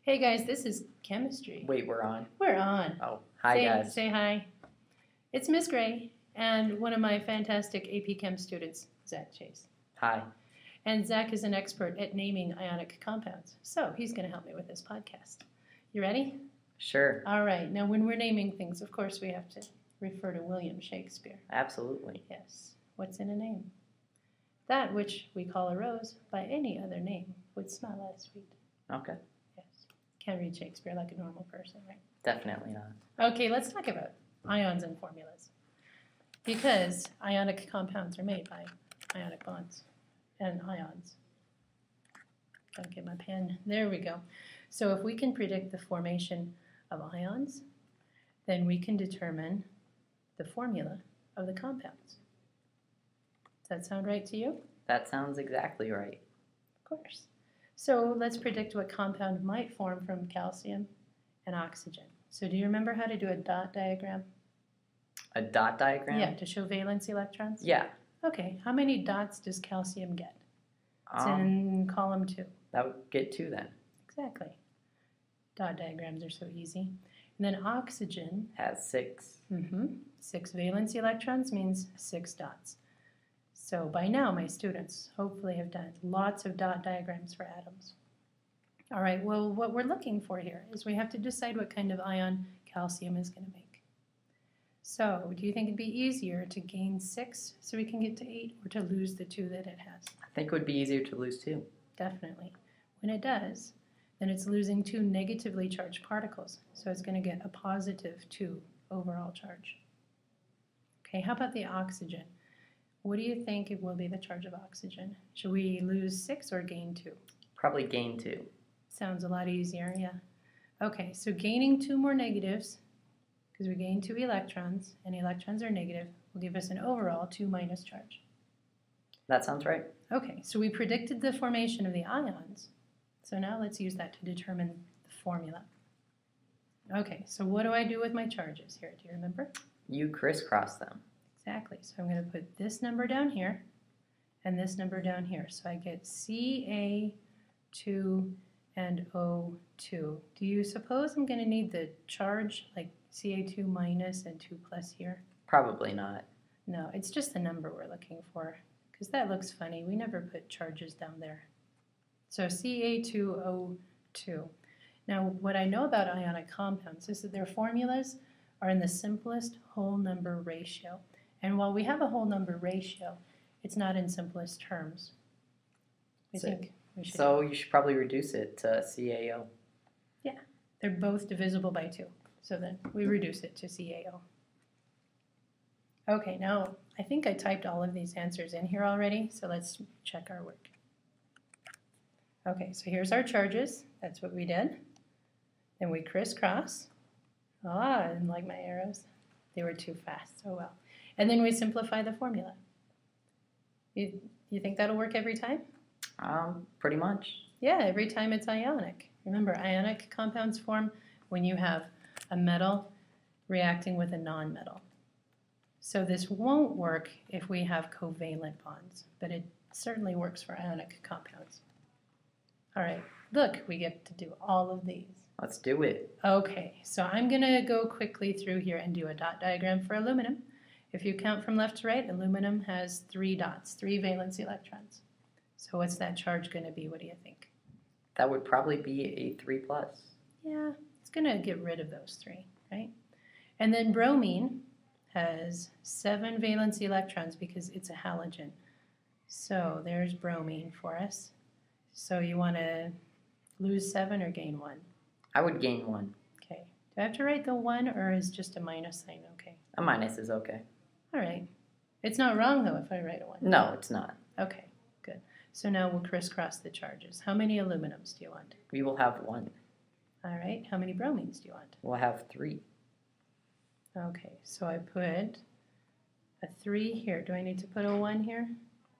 Hey guys, this is chemistry. Wait, we're on? We're on. Oh, hi guys. Say hi. It's Miss Gray and one of my fantastic AP Chem students, Zach Chase. Hi. And Zach is an expert at naming ionic compounds, so he's going to help me with this podcast. You ready? Sure. All right. Now, when we're naming things, of course, we have to refer to William Shakespeare. Absolutely. Yes. What's in a name? That which we call a rose by any other name would smell as sweet. Okay. Yes. Can't read Shakespeare like a normal person, right? Definitely not. Okay, let's talk about ions and formulas. Because ionic compounds are made by ionic bonds and ions. Gotta get my pen. There we go. So if we can predict the formation of ions, then we can determine the formula of the compounds. Does that sound right to you? That sounds exactly right. Of course. So let's predict what compound might form from calcium and oxygen. So do you remember how to do a dot diagram? A dot diagram? Yeah, to show valence electrons? Yeah. Okay, how many dots does calcium get? It's in column 2. That would get 2 then. Exactly. Dot diagrams are so easy. And then oxygen has 6. 6 valence electrons means 6 dots. So by now, my students hopefully have done lots of dot diagrams for atoms. All right, well, what we're looking for here is we have to decide what kind of ion calcium is going to make. So do you think it'd be easier to gain 6 so we can get to 8 or to lose the 2 that it has? I think it would be easier to lose 2. Definitely. When it does, then it's losing 2 negatively charged particles. So it's going to get a positive 2 overall charge. Okay, how about the oxygen? What do you think it will be the charge of oxygen? Should we lose 6 or gain 2? Probably gain 2. Sounds a lot easier, yeah. Okay, so gaining 2 more negatives, because we gain 2 electrons, and electrons are negative, will give us an overall 2 minus charge. That sounds right. Okay, so we predicted the formation of the ions. So now let's use that to determine the formula. Okay, so what do I do with my charges here? Do you remember? You crisscross them. Exactly. So I'm going to put this number down here and this number down here. So I get Ca2 and O2. Do you suppose I'm going to need the charge like Ca2 minus and 2 plus here? Probably not. No, it's just the number we're looking for because that looks funny. We never put charges down there. So Ca2O2. Now what I know about ionic compounds is that their formulas are in the simplest whole number ratio. And while we have a whole number ratio, it's not in simplest terms. So you should probably reduce it to CaO. Yeah, they're both divisible by 2. So then we reduce it to CaO. Okay, now I think I typed all of these answers in here already, so let's check our work. Okay, so here's our charges. That's what we did. Then we crisscross. I didn't like my arrows. They were too fast. Oh well. And then we simplify the formula. You think that'll work every time? Pretty much. Yeah, every time it's ionic. Remember, ionic compounds form when you have a metal reacting with a nonmetal. So this won't work if we have covalent bonds, but it certainly works for ionic compounds. All right, look, we get to do all of these. Let's do it. Okay, so I'm going to go quickly through here and do a dot diagram for aluminum. If you count from left to right, aluminum has 3 dots, 3 valence electrons. So what's that charge going to be? What do you think? That would probably be a 3 plus. Yeah, it's going to get rid of those 3, right? And then bromine has 7 valence electrons because it's a halogen. So there's bromine for us. So you want to lose 7 or gain 1? I would gain 1. Okay. Do I have to write the 1 or is just a minus sign okay? A minus is okay. All right. It's not wrong, though, if I write a 1. No, it's not. Okay, good. So now we'll crisscross the charges. How many aluminums do you want? We will have 1. All right. How many bromines do you want? We'll have 3. Okay, so I put a 3 here. Do I need to put a 1 here?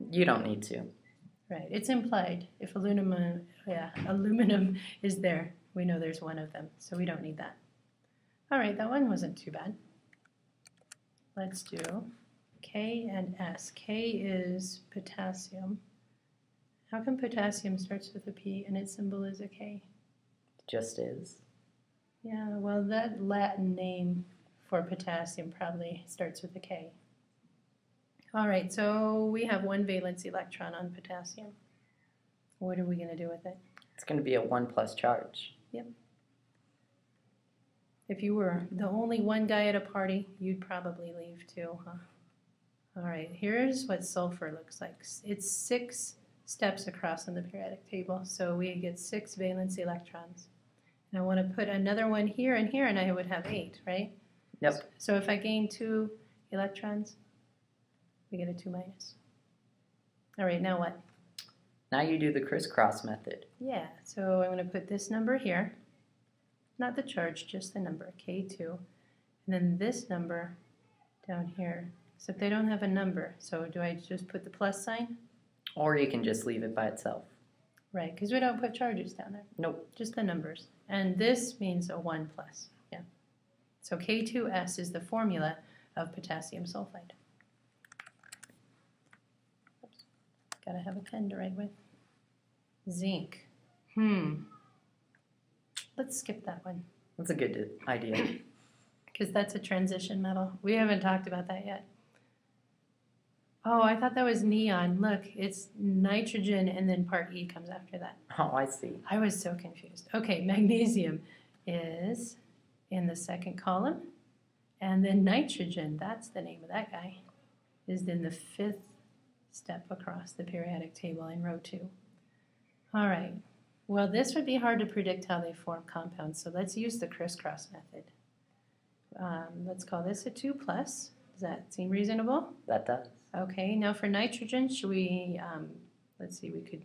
You don't need to. Right. It's implied. If aluminum is there, we know there's 1 of them, so we don't need that. All right, that one wasn't too bad. Let's do K and S. K is potassium. How come potassium starts with a P and its symbol is a K? Just is. Yeah, well, that Latin name for potassium probably starts with a K. All right, so we have one valence electron on potassium. What are we going to do with it? It's going to be a 1+ charge. Yep. If you were the only one guy at a party, you'd probably leave too, huh? All right, here's what sulfur looks like. It's 6 steps across on the periodic table, so we get 6 valence electrons. And I want to put another one here, and I would have 8, right? Yep. So if I gain 2 electrons, we get a 2 minus. All right, now what? Now you do the crisscross method. Yeah, so I'm going to put this number here. Not the charge, just the number, K2. And then this number down here. Except they don't have a number, so do I just put the plus sign? Or you can just leave it by itself. Right, because we don't put charges down there. Nope. Just the numbers. And this means a 1 plus. Yeah. So K2S is the formula of potassium sulfide. Oops. Gotta have a pen to write with. Zinc. Let's skip that one. That's a good idea. Because that's a transition metal. We haven't talked about that yet. Oh, I thought that was neon. Look, it's nitrogen and then part E comes after that. Oh, I see. I was so confused. Okay, magnesium is in the second column. And then nitrogen, that's the name of that guy, is in the 5th step across the periodic table in row 2. All right. Well, this would be hard to predict how they form compounds, so let's use the crisscross method. Let's call this a 2 plus. Does that seem reasonable? That does. Okay, now for nitrogen, should we, let's see, we could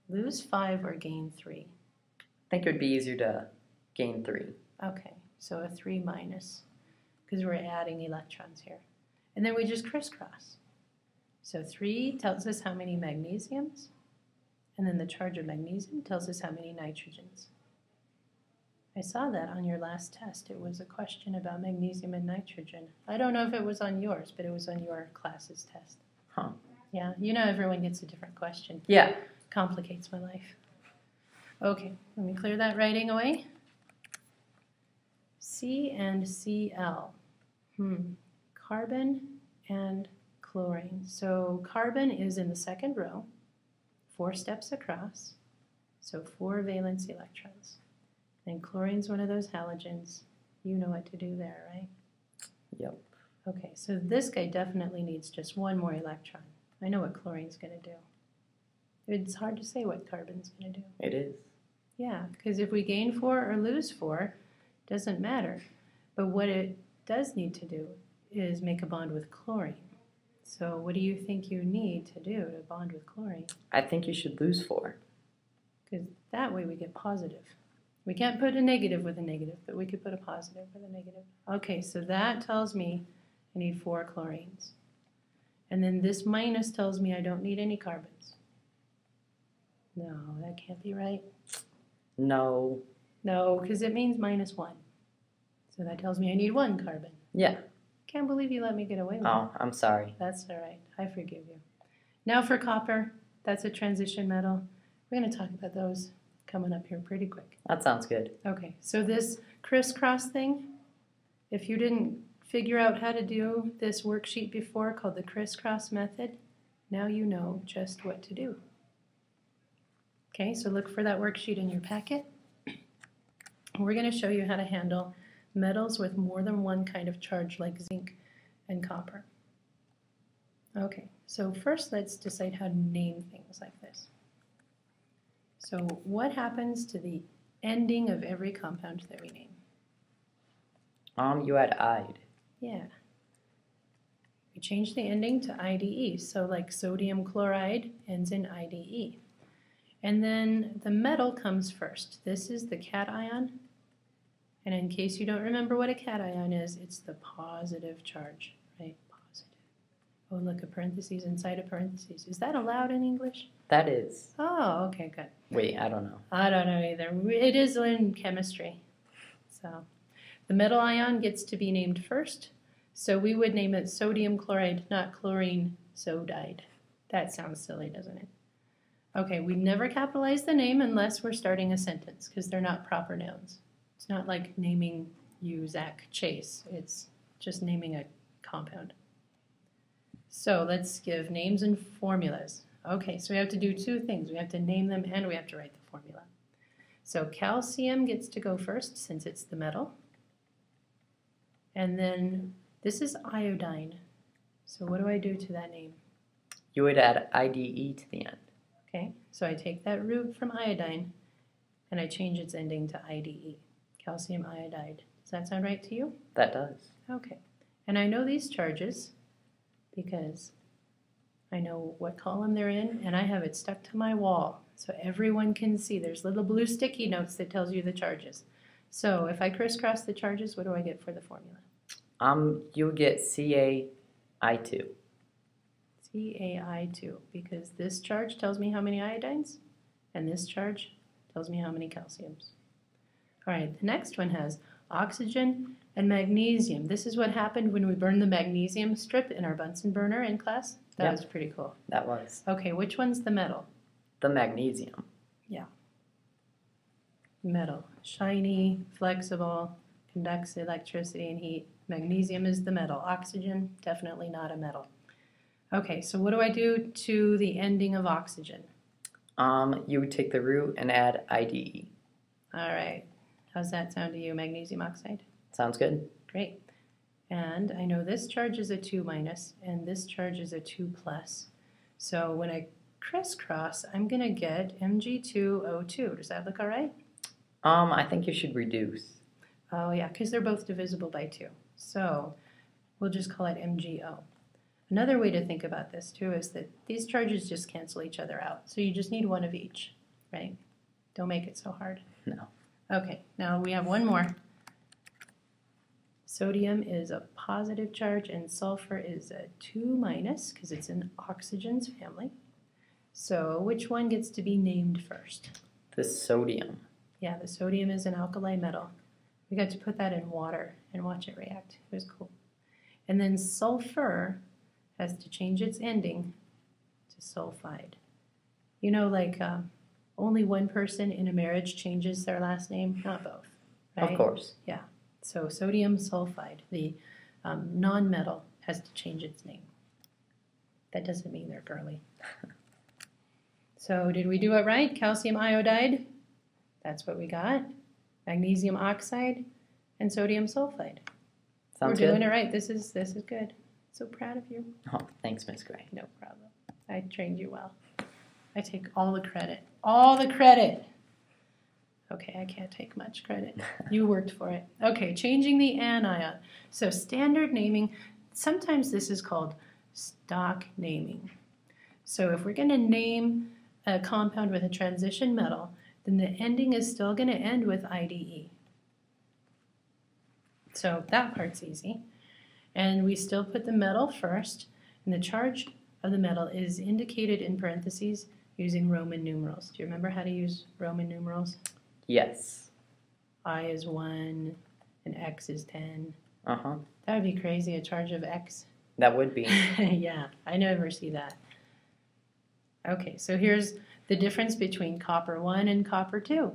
lose 5 or gain 3. I think it would be easier to gain 3. Okay, so a 3 minus, because we're adding electrons here. And then we just crisscross. So 3 tells us how many magnesiums, and then the charge of magnesium tells us how many nitrogens. I saw that on your last test. It was a question about magnesium and nitrogen. I don't know if it was on yours, but it was on your class's test. Huh. Yeah, you know everyone gets a different question. Yeah. Complicates my life. Okay, let me clear that writing away. C and Cl. Carbon and chlorine. So carbon is in the second row, 4 steps across, so 4 valence electrons. And chlorine's one of those halogens. You know what to do there, right? Yep. Okay, so this guy definitely needs just 1 more electron. I know what chlorine's going to do. It's hard to say what carbon's going to do. It is. Yeah, because if we gain 4 or lose 4, doesn't matter. But what it does need to do is make a bond with chlorine. So what do you think you need to do to bond with chlorine? I think you should lose 4. Because that way we get positive. We can't put a negative with a negative, but we could put a positive with a negative. Okay, so that tells me I need 4 chlorines. And then this minus tells me I don't need any carbons. No, that can't be right. No. No, because it means -1. So that tells me I need 1 carbon. Yeah. Can't believe you let me get away with Oh, I'm sorry. That's all right. I forgive you. Now for copper, that's a transition metal. We're going to talk about those coming up here pretty quick. That sounds good. Okay, so this crisscross thing, if you didn't figure out how to do this worksheet before called the crisscross method, now you know just what to do. Okay, so look for that worksheet in your packet. We're going to show you how to handle metals with more than one kind of charge like zinc and copper. Okay, so first let's decide how to name things like this. So what happens to the ending of every compound that we name? You had "ide." Yeah. We change the ending to IDE, so like sodium chloride ends in IDE. And then the metal comes first. This is the cation. And in case you don't remember what a cation is, it's the positive charge, right? Positive. Oh, look, a parentheses inside a parentheses. Is that allowed in English? That is. Oh, okay, good. Wait, I don't know. I don't know either. It is in chemistry. So the metal ion gets to be named first. So we would name it sodium chloride, not chlorine sodide. That sounds silly, doesn't it? Okay, we never capitalize the name unless we're starting a sentence because they're not proper nouns. It's not like naming you Zach Chase. It's just naming a compound. So let's give names and formulas. Okay, so we have to do two things. We have to name them and we have to write the formula. So calcium gets to go first since it's the metal. And then this is iodine. So what do I do to that name? You would add IDE to the end. Okay, so I take that root from iodine and I change its ending to IDE, calcium iodide. Does that sound right to you? That does. Okay, and I know these charges because I know what column they're in and I have it stuck to my wall so everyone can see. There's little blue sticky notes that tells you the charges. So if I crisscross the charges, what do I get for the formula? You would get CaI2. CaI2, because this charge tells me how many iodines and this charge tells me how many calciums. All right, the next one has oxygen and magnesium. This is what happened when we burned the magnesium strip in our Bunsen burner in class. That was pretty cool. That was. Okay, which one's the metal? The magnesium. Yeah. Metal. Shiny, flexible, conducts electricity and heat. Magnesium is the metal. Oxygen, definitely not a metal. Okay, so what do I do to the ending of oxygen? You would take the root and add IDE. All right. How's that sound to you, magnesium oxide? Sounds good. Great. And I know this charge is a 2 minus and this charge is a 2 plus. So when I crisscross, I'm going to get Mg2O2. Does that look all right? I think you should reduce. Oh yeah, because they're both divisible by 2. So we'll just call it MgO. Another way to think about this too is that these charges just cancel each other out. So you just need one of each, right? Don't make it so hard. No. Okay, now we have one more. Sodium is a positive charge and sulfur is a 2 minus because it's in oxygen's family. So which one gets to be named first? The sodium. Yeah, the sodium is an alkali metal. We got to put that in water and watch it react. It was cool. And then sulfur has to change its ending to sulfide. You know, like only one person in a marriage changes their last name, not both, right? Of course. Yeah. So sodium sulfide, the non-metal, has to change its name. That doesn't mean they're girly. So did we do it right? Calcium iodide, that's what we got. Magnesium oxide and sodium sulfide. Sounds We're doing good. it right. This is good. So proud of you. Oh, thanks, Miss Gray. No problem. I trained you well. I take all the credit. All the credit. Okay, I can't take much credit. You worked for it. Okay, changing the anion. So standard naming, sometimes this is called stock naming. So if we're going to name a compound with a transition metal, then the ending is still going to end with IDE. So that part's easy. And we still put the metal first, and the charge of the metal is indicated in parentheses using Roman numerals. Do you remember how to use Roman numerals? Yes. I is 1 and X is 10. Uh-huh. That would be crazy, a charge of X. That would be. Yeah, I never see that. Okay, so here's the difference between copper 1 and copper 2.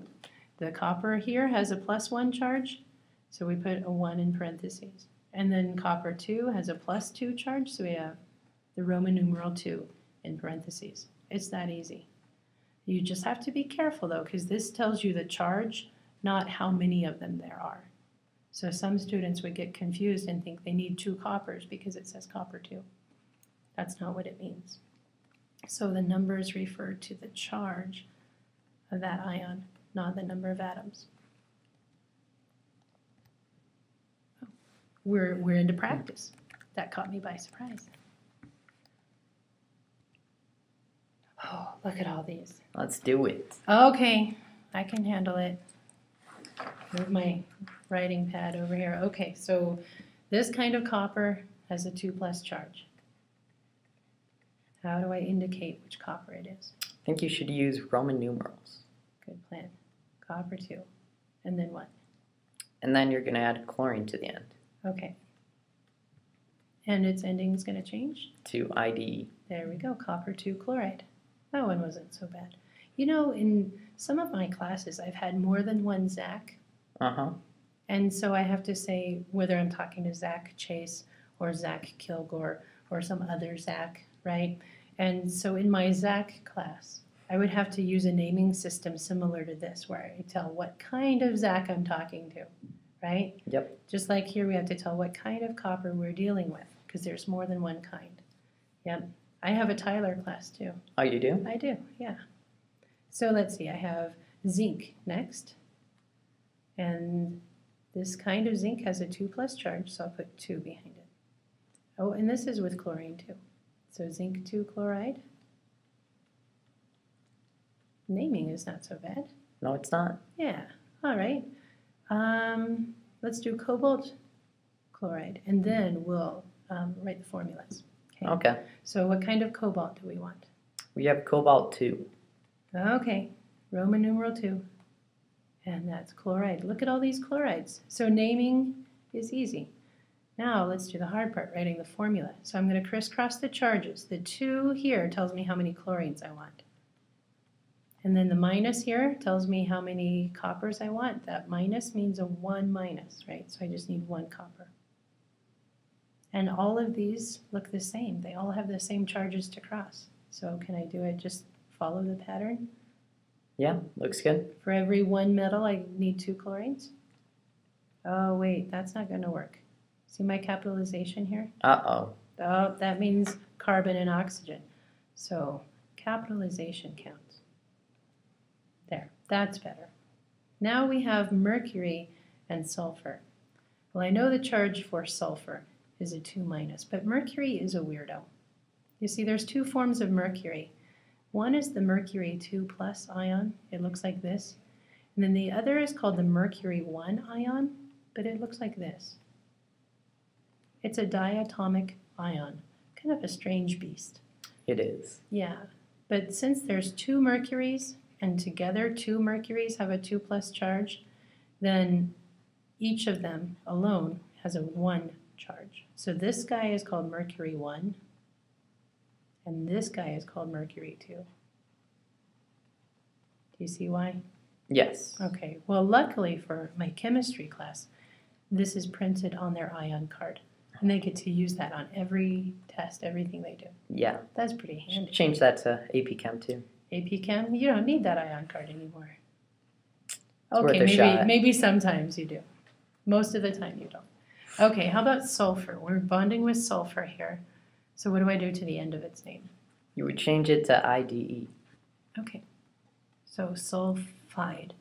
The copper here has a +1 charge, so we put a 1 in parentheses. And then copper 2 has a +2 charge, so we have the Roman numeral 2 in parentheses. It's that easy. You just have to be careful though, because this tells you the charge, not how many of them there are. So some students would get confused and think they need 2 coppers because it says copper 2. That's not what it means. So the numbers refer to the charge of that ion, not the number of atoms. We're into practice. That caught me by surprise. Oh, look at all these. Let's do it. Okay, I can handle it. Move my writing pad over here. Okay, so this kind of copper has a 2+ charge. How do I indicate which copper it is? I think you should use Roman numerals. Good plan. Copper 2. And then what? And then you're going to add chlorine to the end. Okay. And its ending is going to change? To IDE. There we go, copper 2 chloride. That one wasn't so bad. You know, in some of my classes, I've had more than one Zach. Uh-huh. And so I have to say whether I'm talking to Zach Chase or Zach Kilgore or some other Zach, right? And so in my Zach class, I would have to use a naming system similar to this, where I tell what kind of Zach I'm talking to, right? Yep. Just like here, we have to tell what kind of copper we're dealing with, because there's more than one kind. Yep. I have a Tyler class too. Oh, you do? I do, yeah. So let's see, I have zinc next. And this kind of zinc has a 2+ charge, so I'll put 2 behind it. Oh, and this is with chlorine too. So zinc 2 chloride. Naming is not so bad. No, it's not. Yeah, all right. Let's do cobalt chloride, and then we'll write the formulas. Okay. So what kind of cobalt do we want? We have cobalt 2. Okay, Roman numeral 2. And that's chloride. Look at all these chlorides. So naming is easy. Now let's do the hard part, writing the formula. So I'm going to crisscross the charges. The 2 here tells me how many chlorines I want. And then the minus here tells me how many coppers I want. That minus means a 1 minus, right? So I just need 1 copper. And all of these look the same. They all have the same charges to cross. So can I do it, just follow the pattern? Yeah, looks good. For every 1 metal, I need 2 chlorines. Oh, wait, that's not going to work. See my capitalization here? Uh-oh. Oh, that means carbon and oxygen. So capitalization counts. There, that's better. Now we have mercury and sulfur. Well, I know the charge for sulfur is a 2 minus, but mercury is a weirdo. You see, there's 2 forms of mercury. One is the mercury 2+ ion. It looks like this. And then the other is called the mercury 1 ion, but it looks like this. It's a diatomic ion, kind of a strange beast. It is. Yeah, but since there's 2 mercuries, and together 2 mercuries have a 2+ charge, then each of them alone has a 1 charge. So this guy is called mercury 1, and this guy is called mercury 2. Do you see why? Yes. Okay, well, luckily for my chemistry class, this is printed on their ion card, and they get to use that on every test, everything they do. Yeah. That's pretty handy. Change that to AP Chem too. AP Chem, you don't need that ion card anymore. Worth Okay, a shot. maybe sometimes you do. Most of the time you don't. Okay, how about sulfur? We're bonding with sulfur here. So what do I do to the end of its name? You would change it to IDE. Okay, so sulfide.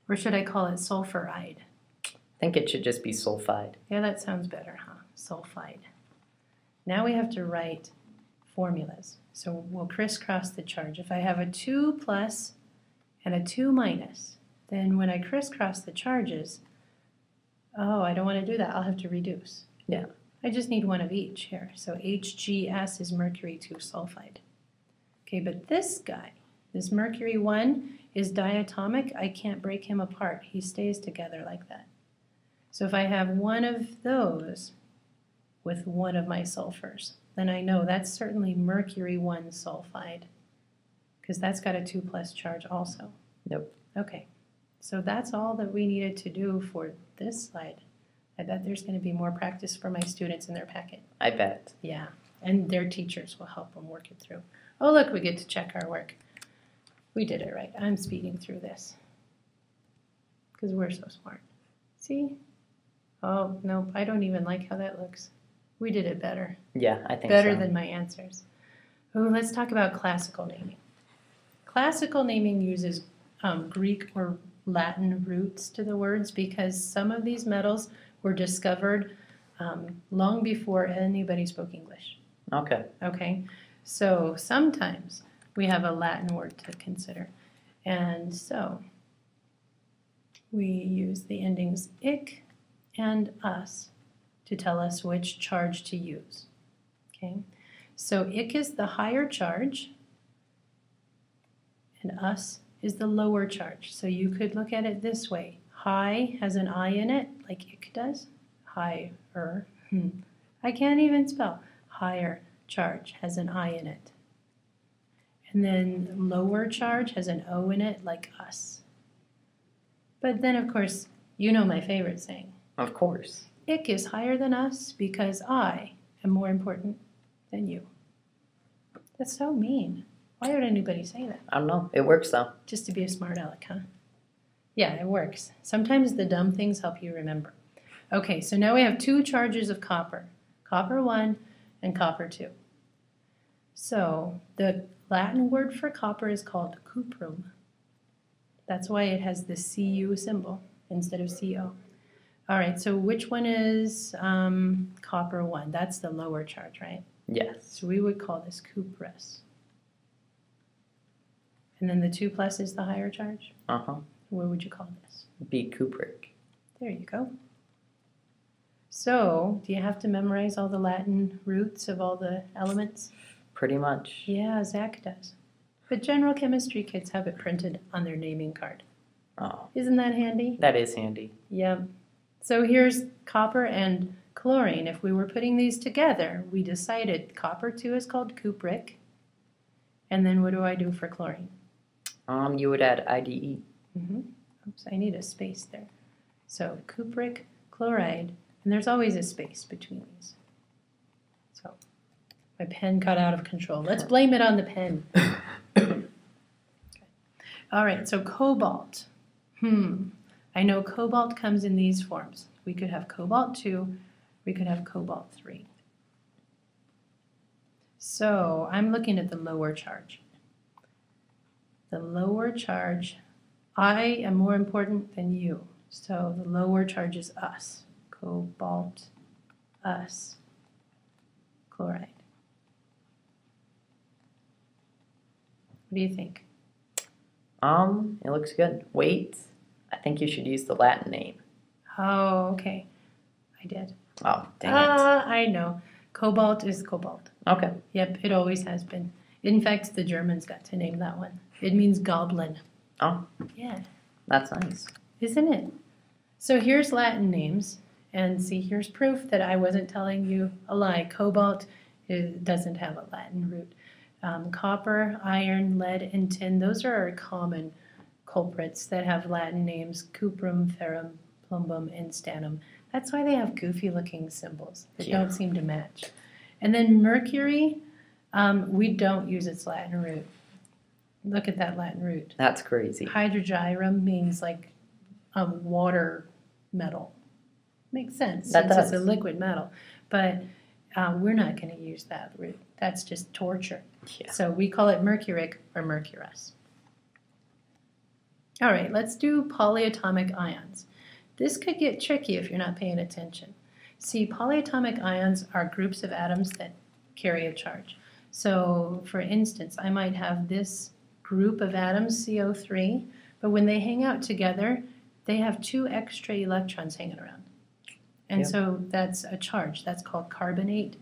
Or should I call it sulfuride? I think it should just be sulfide. Yeah, that sounds better, huh? Sulfide. Now we have to write formulas. So we'll crisscross the charge. If I have a 2+ and a 2-, then when I crisscross the charges, oh, I don't want to do that. I'll have to reduce. Yeah. I just need one of each here. So HGS is mercury 2 sulfide. Okay, but this guy, this mercury 1 is diatomic. I can't break him apart. He stays together like that. So if I have one of those with one of my sulfurs, then I know that's certainly mercury 1 sulfide, because that's got a 2+ charge also. Yep. Okay, so that's all that we needed to do for this slide. I bet there's going to be more practice for my students in their packet. I bet. Yeah, and their teachers will help them work it through. Oh, look, we get to check our work. We did it right. I'm speeding through this because we're so smart. See? Oh, no, I don't even like how that looks. We did it better. Yeah, I think Better so. than my answers. Oh, let's talk about classical naming. Classical naming uses Greek or Latin roots to the words because some of these metals were discovered long before anybody spoke English. Okay. Okay, so sometimes we have a Latin word to consider. And so we use the endings ic and us to tell us which charge to use. Okay, so ic is the higher charge and us is the lower charge. So you could look at it this way. High has an I in it, like ic does. Higher. I can't even spell. Higher charge has an I in it. And then lower charge has an O in it, like us. But then, of course, you know my favorite saying. Of course. Ick is higher than us because I am more important than you. That's so mean. Why would anybody say that? I don't know. It works though. Just to be a smart aleck, huh? Yeah, it works. Sometimes the dumb things help you remember. Okay, so now we have 2 charges of copper. Copper 1 and copper 2. So the Latin word for copper is called cuprum. That's why it has the Cu symbol instead of Co. All right, so which one is copper 1? That's the lower charge, right? Yes. So we would call this cuprous. And then the 2 plus is the higher charge? Uh-huh. What would you call this? Be cupric. There you go. So, do you have to memorize all the Latin roots of all the elements? Pretty much. Yeah, Zach does. But general chemistry kids have it printed on their naming card. Oh, Isn't that handy? that is handy. Yep. So here's copper and chlorine. If we were putting these together, we decided copper 2 is called cupric. And then what do I do for chlorine? You would add IDE. Oops, I need a space there. So cupric chloride, and there's always a space between these. So my pen got out of control. Let's blame it on the pen. Okay. All right, so cobalt. I know cobalt comes in these forms. We could have cobalt 2, we could have cobalt 3. So I'm looking at the lower charge. The lower charge, I am more important than you. So the lower charge is us. Cobalt, us, chloride. What do you think? It looks good. Wait, I think you should use the Latin name. Oh, okay. I did. Oh, dang it. I know. Cobalt is cobalt. Okay. Yep, it always has been. In fact, the Germans got to name that one. It means goblin. Oh, Yeah, that's nice. isn't it? So here's Latin names. And see, here's proof that I wasn't telling you a lie. Cobalt doesn't have a Latin root. Copper, iron, lead, and tin, those are our common culprits that have Latin names: cuprum, ferrum, plumbum, and stannum. That's why they have goofy looking symbols that don't seem to match. And then mercury, we don't use its Latin root. Look at that Latin root. That's crazy. Hydrogyrum means like water metal. Makes sense That since does. it's a liquid metal. But we're not going to use that root. That's just torture. Yeah. So we call it mercuric or mercurous. All right, let's do polyatomic ions. This could get tricky if you're not paying attention. See, polyatomic ions are groups of atoms that carry a charge. So, for instance, I might have this group of atoms, CO3, but when they hang out together, they have 2 extra electrons hanging around. And so that's a charge. That's called carbonate,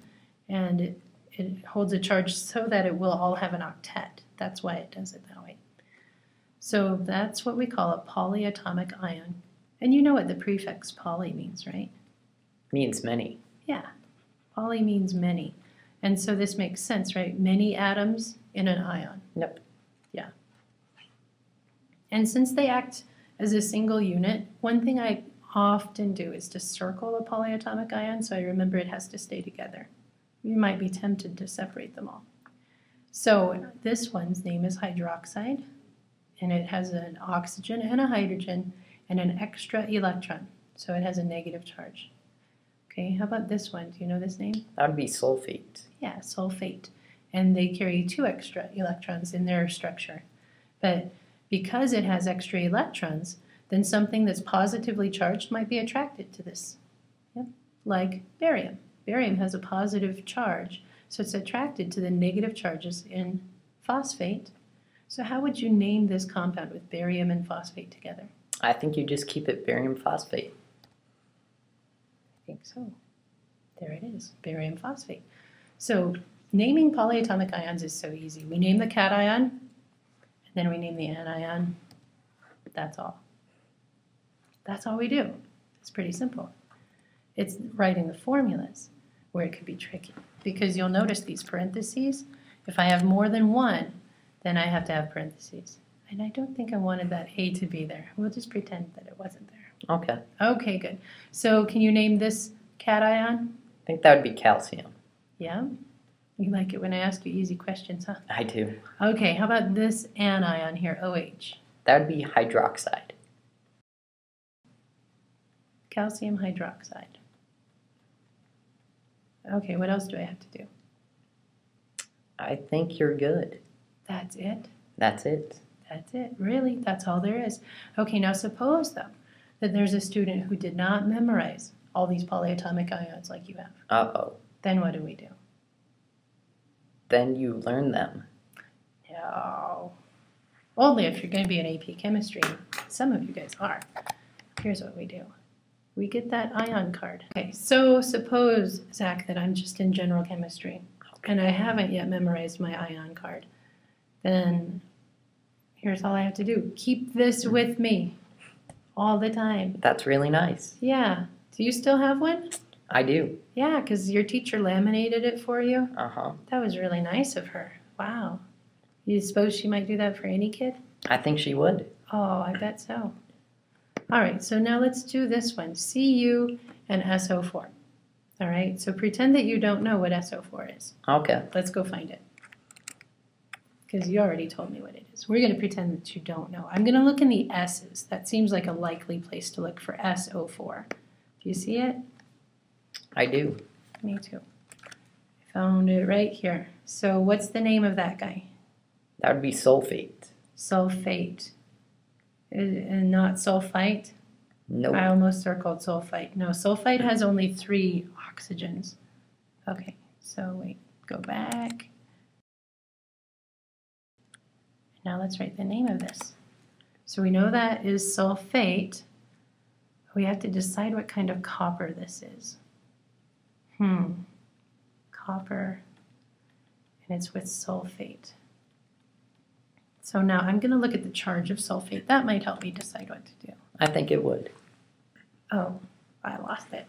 and it holds a charge so that it will all have an octet. That's why it does it that way. So that's what we call a polyatomic ion. And you know what the prefix poly means, right? Means many. Yeah, poly means many. And so this makes sense, right? Many atoms in an ion. Yep. Yeah. And since they act as a single unit, one thing I often do is to circle a polyatomic ion so I remember it has to stay together. You might be tempted to separate them all. So this one's name is hydroxide, and it has an oxygen and a hydrogen and an extra electron, so it has a negative charge. Okay, how about this one? Do you know this name? That would be sulfate. Yeah, sulfate. And they carry 2 extra electrons in their structure. But because it has extra electrons, then something that's positively charged might be attracted to this. Yeah? Like barium. Barium has a positive charge, so it's attracted to the negative charges in phosphate. So how would you name this compound with barium and phosphate together? I think you just keep it barium phosphate. I think so. There it is, barium phosphate. So naming polyatomic ions is so easy. We name the cation, and then we name the anion. That's all. That's all we do. It's pretty simple. It's writing the formulas where it could be tricky, because you'll notice these parentheses. If I have more than one, then I have to have parentheses. And I don't think I wanted that A to be there. We'll just pretend that it wasn't there. Okay. Okay, good. So can you name this cation? I think that would be calcium. Yeah? You like it when I ask you easy questions, huh? I do. Okay, how about this anion here, OH? That would be hydroxide. Calcium hydroxide. Okay, what else do I have to do? I think you're good. That's it? That's it. That's it. Really? That's all there is. Okay, now suppose, though, that there's a student who did not memorize all these polyatomic ions like you have. Uh-oh. Then what do we do? Then you learn them. No. Only if you're going to be in AP chemistry. Some of you guys are. Here's what we do. We get that ion card. Okay, so suppose, Zach, that I'm just in general chemistry and I haven't yet memorized my ion card. Then here's all I have to do. Keep this with me all the time. That's really nice. Yeah. Do you still have one? I do. Yeah, because your teacher laminated it for you. Uh-huh. That was really nice of her. Wow. You suppose she might do that for any kid? I think she would. Oh, I bet so. All right, so now let's do this one. Cu and SO4. All right, so pretend that you don't know what SO4 is. Okay. Let's go find it. Because you already told me what it is. We're going to pretend that you don't know. I'm going to look in the S's. That seems like a likely place to look for SO4. Do you see it? I do. Me too. I found it right here. So what's the name of that guy? That would be sulfate. Sulfate. And not sulfite? Nope. I almost circled sulfite. No, sulfite has only 3 oxygens. Okay, so wait, go back. Now let's write the name of this. So we know that is sulfate. We have to decide what kind of copper this is. Copper, and it's with sulfate. So now I'm going to look at the charge of sulfate. That might help me decide what to do. I think it would. Oh, I lost it.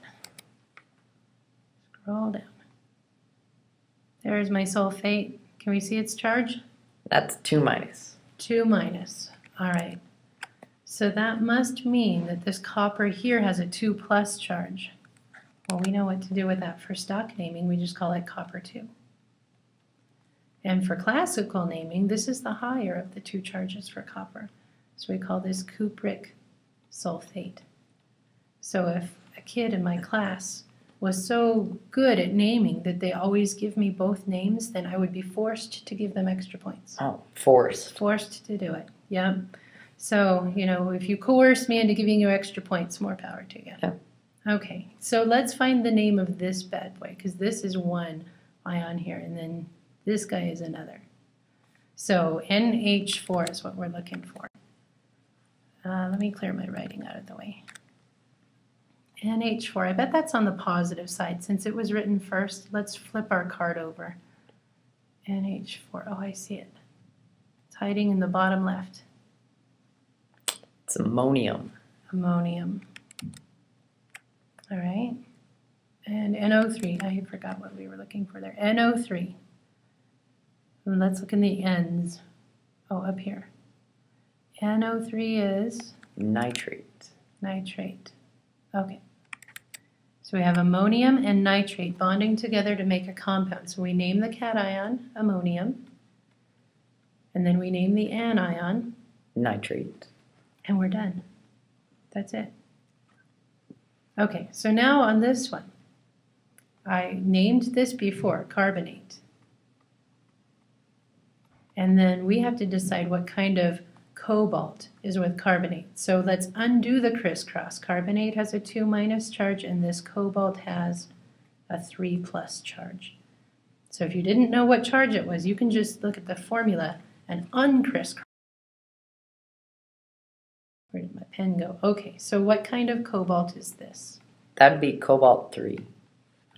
Scroll down. There's my sulfate. Can we see its charge? That's 2 minus. 2 minus. All right. So that must mean that this copper here has a 2 plus charge. Well, we know what to do with that for stock naming. We just call it copper 2. And for classical naming, this is the higher of the 2 charges for copper. So we call this cupric sulfate. So if a kid in my class was so good at naming that they always give me both names, then I would be forced to give them extra points. Oh, forced. Forced to do it, yeah. So, you know, if you coerce me into giving you extra points, more power to you. Yeah. Okay, so let's find the name of this bad boy, because this is one ion here, and then this guy is another. So NH4 is what we're looking for. Let me clear my writing out of the way. NH4, I bet that's on the positive side. Since it was written first, let's flip our card over. NH4, oh, I see it. It's hiding in the bottom left. It's ammonium. Ammonium. All right. And NO3, I forgot what we were looking for there. NO3. And let's look in the ends. Oh, up here. NO3 is? Nitrate. Nitrate. Okay. So we have ammonium and nitrate bonding together to make a compound. So we name the cation ammonium, and then we name the anion Nitrate. and we're done. That's it. Okay, so now on this one, I named this before, carbonate. And then we have to decide what kind of cobalt is with carbonate. So let's undo the crisscross. Carbonate has a 2 minus charge, and this cobalt has a 3 plus charge. So if you didn't know what charge it was, you can just look at the formula and uncrisscross. Where did my pen go? Okay, so what kind of cobalt is this? That'd be cobalt 3.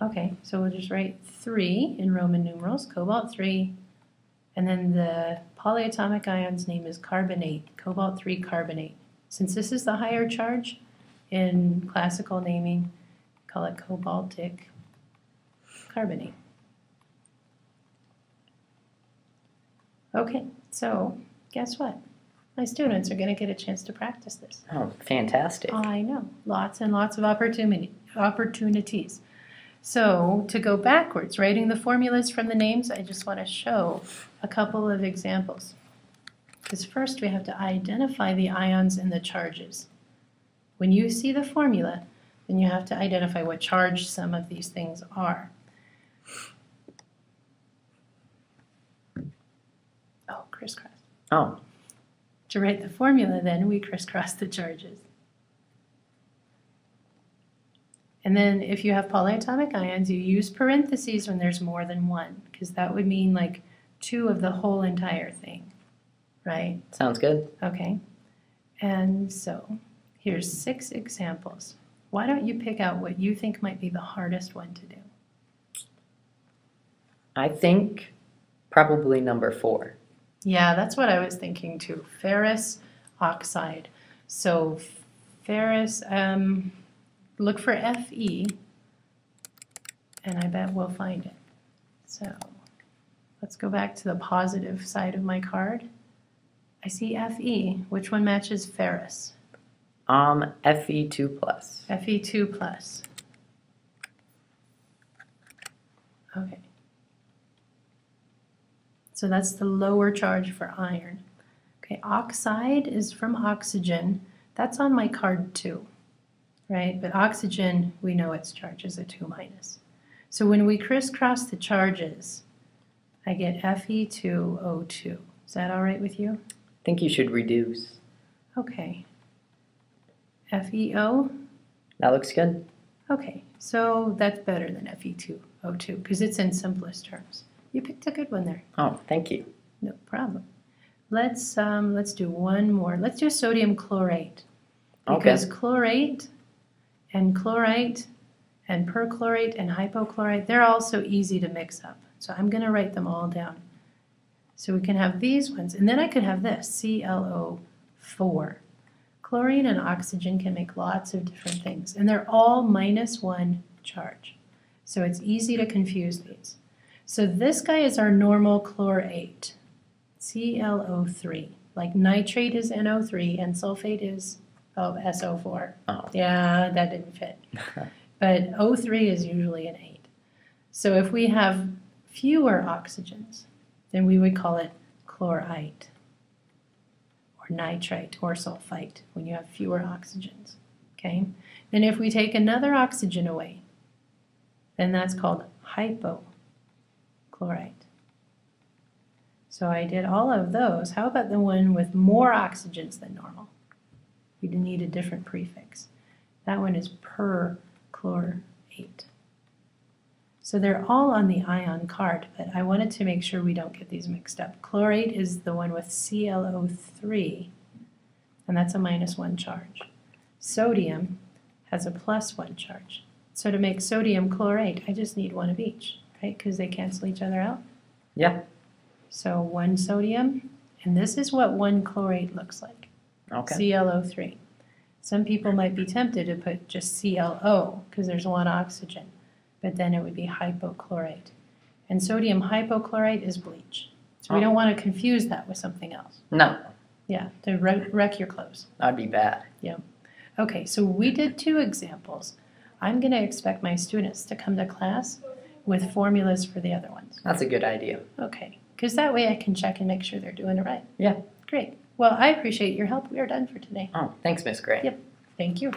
Okay, so we'll just write 3 in Roman numerals, cobalt 3. And then the polyatomic ion's name is carbonate, cobalt 3 carbonate. Since this is the higher charge in classical naming, call it cobaltic carbonate. Okay, So, guess what? My students are going to get a chance to practice this. Oh, fantastic. I know. Lots and lots of opportunities. So, to go backwards, writing the formulas from the names, I just want to show a couple of examples. Because first we have to identify the ions and the charges. When you see the formula, then you have to identify what charge some of these things are. Oh, crisscross. Oh, To write the formula, then, we crisscross the charges. And then if you have polyatomic ions, you use parentheses when there's more than one, because that would mean like 2 of the whole entire thing, right? sounds good. Okay. And so here's 6 examples. Why don't you pick out what you think might be the hardest one to do? I think probably number 4. Yeah, that's what I was thinking too. Ferrous oxide. So ferrous, look for Fe, and I bet we'll find it. So let's go back to the positive side of my card. I see Fe. Which one matches ferrous? Fe2+. Fe2+. Okay. So that's the lower charge for iron. Okay, oxide is from oxygen. That's on my card too, right? But oxygen, we know its charge is a 2-. So when we crisscross the charges, I get Fe2O2. Is that all right with you? I think you should reduce. Okay. FeO? That looks good. Okay, so that's better than Fe2O2 because it's in simplest terms. You picked a good one there. Oh, thank you. No problem. Let's do one more. Let's do sodium chlorate. Because chlorate and chlorite and perchlorate and hypochlorite, they're all so easy to mix up. So I'm going to write them all down. So we can have these ones. And then I could have this, ClO4. Chlorine and oxygen can make lots of different things. And they're all -1 charge. So it's easy to confuse these. So this guy is our normal chlorate, ClO3. Like nitrate is NO3 and sulfate is SO4. Oh. Yeah, that didn't fit. But O3 is usually an 8. So if we have fewer oxygens, then we would call it chlorite or nitrite or sulfite when you have fewer oxygens. Okay? Then if we take another oxygen away, then that's called hypochlorite. So I did all of those. How about the one with more oxygens than normal? We need a different prefix. That one is perchlorate. So they're all on the ion card, but I wanted to make sure we don't get these mixed up. Chlorate is the one with ClO3, and that's a -1 charge. Sodium has a +1 charge. So to make sodium chlorate, I just need one of each, right? Because they cancel each other out. Yeah. So 1 sodium, and this is what 1 chlorate looks like. Okay. ClO3. Some people might be tempted to put just ClO because there's 1 oxygen, but then it would be hypochlorite. And sodium hypochlorite is bleach. So we don't want to confuse that with something else. No, Yeah, to wreck your clothes. that'd be bad. Yeah. Okay, so we did 2 examples. I'm going to expect my students to come to class with formulas for the other ones. That's a good idea. Okay, because that way I can check and make sure they're doing it right. Yeah. Great. Well, I appreciate your help. We are done for today. Oh, thanks, Miss Gray. Yep. Thank you.